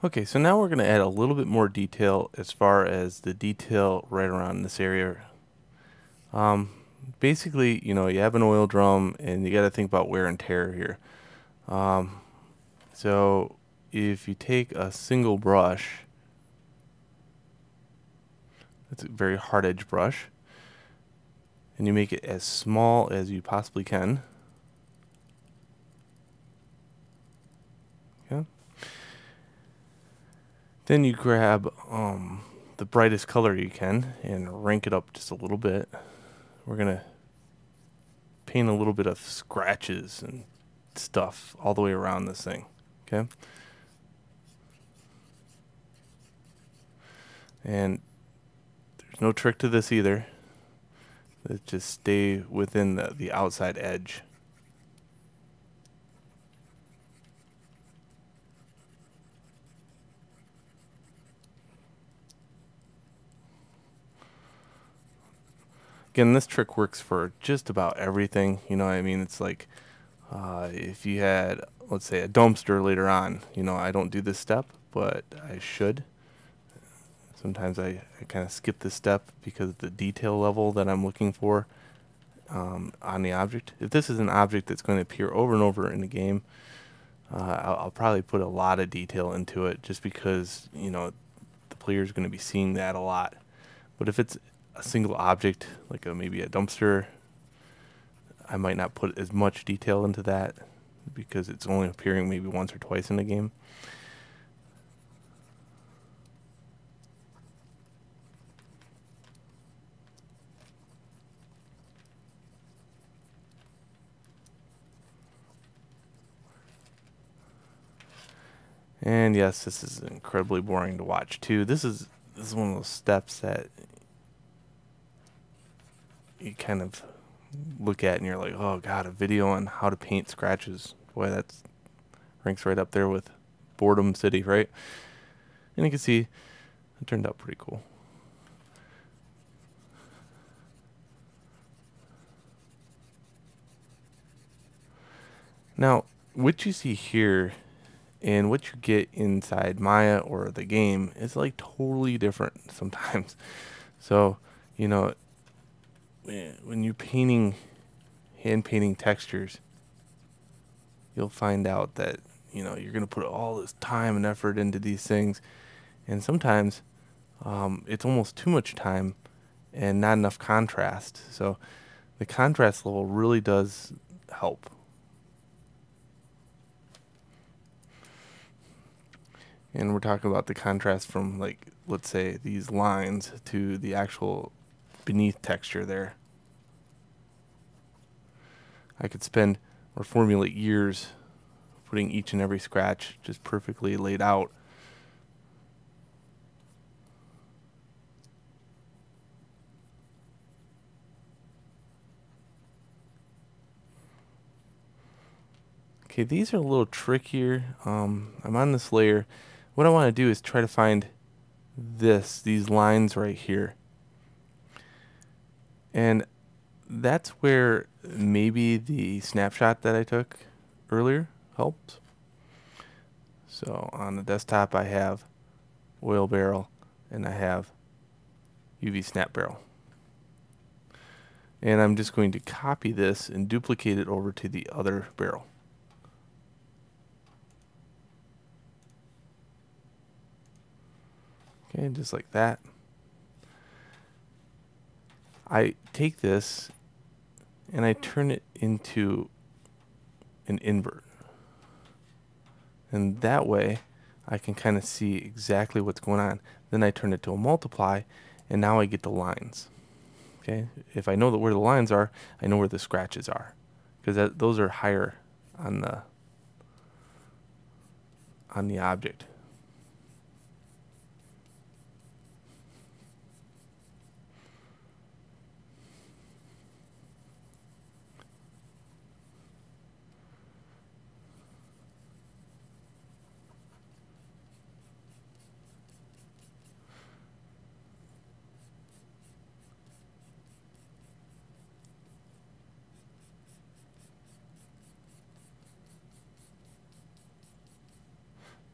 Okay, so now we're going to add a little bit more detail as far as the detail right around this area. Um, Basically, you have an oil drum and you got to think about wear and tear here. Um, so if you take a single brush, it's a very hard edge brush, and you make it as small as you possibly can. Okay. Then you grab the brightest color you can and rank it up just a little bit. We're gonna paint a little bit of scratches and stuff all the way around this thing. Okay. And there's no trick to this either. Just stay within the outside edge. Again, this trick works for just about everything. You know what I mean? It's like if you had, let's say, a dumpster later on, I don't do this step, but I should. Sometimes I kind of skip this step because of the detail level that I'm looking for on the object. If this is an object that's going to appear over and over in the game, I'll probably put a lot of detail into it just because, the player is going to be seeing that a lot. But if it's a single object, like maybe a dumpster, I might not put as much detail into that because it's only appearing maybe once or twice in the game. And yes, this is incredibly boring to watch too. This is one of those steps that you kind of look at and you're like, oh god, a video on how to paint scratches. Boy, that's ranks right up there with Boredom City, right? And you can see it turned out pretty cool. Now, what you see here and what you get inside Maya or the game is like totally different sometimes. So, you know, when you're hand painting textures, you'll find out that, you're going to put all this time and effort into these things. And sometimes it's almost too much time and not enough contrast. So the contrast level really does help. And we're talking about the contrast from, like, let's say these lines to the actual beneath texture there. I could spend or formulate years putting each and every scratch just perfectly laid out. Okay, these are a little trickier. I'm on this layer. What I want to do is try to find these lines right here. And that's where maybe the snapshot that I took earlier helped. So on the desktop I have oil barrel and I have UV snap barrel. And I'm just going to copy this and duplicate it over to the other barrel. Okay, just like that. I take this and I turn it into an invert. And that way I can kind of see exactly what's going on. Then I turn it to a multiply and now I get the lines. Okay, if I know where the lines are, I know where the scratches are, because those are higher on the object.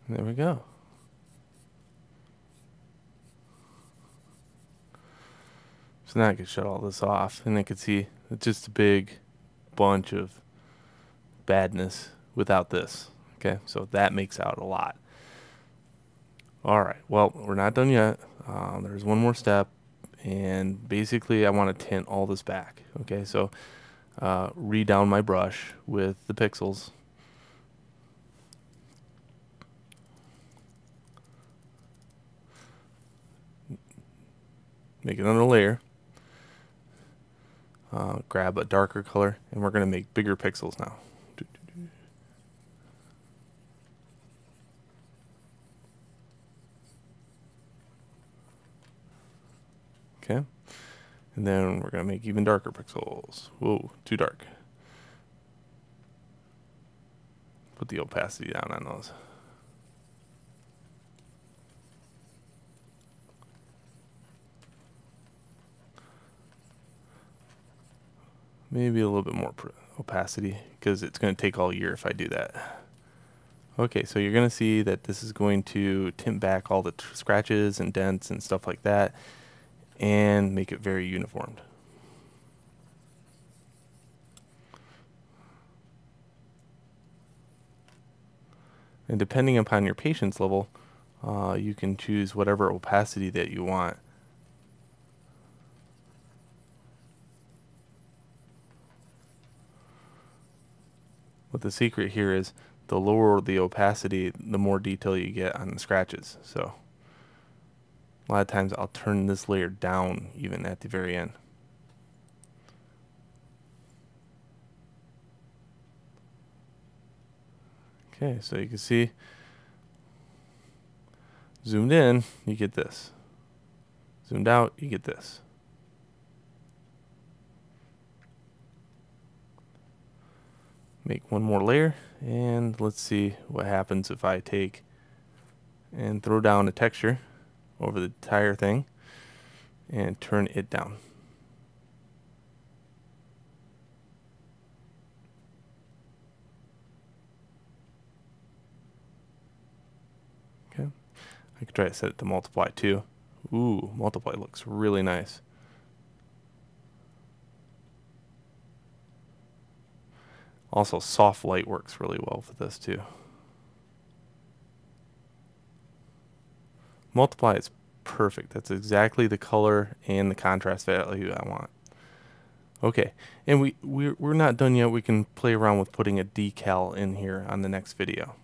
There we go. So now I can shut all this off, and I can see it's just a big bunch of badness without this. Okay, so that makes out a lot. All right, well, we're not done yet. There's one more step, and basically I want to tint all this back. Okay, so re-down my brush with the pixels. Make another layer. Grab a darker color, and we're going to make bigger pixels now. Okay, and then we're going to make even darker pixels. Whoa, too dark. Put the opacity down on those. Maybe a little bit more opacity, because it's going to take all year if I do that. Okay, so you're going to see that this is going to tint back all the scratches and dents and stuff like that, and make it very uniformed. And depending upon your patience level, you can choose whatever opacity that you want. But the secret here is the lower the opacity, the more detail you get on the scratches. So a lot of times I'll turn this layer down even at the very end. Okay, so you can see, zoomed in, you get this. Zoomed out, you get this. Make one more layer, and let's see what happens if I take and throw down a texture over the entire thing and turn it down. Okay, I could try to set it to multiply too. Ooh, multiply looks really nice. Also, soft light works really well for this too. Multiply is perfect. That's exactly the color and the contrast value I want. Okay, and we're not done yet. We can play around with putting a decal in here on the next video.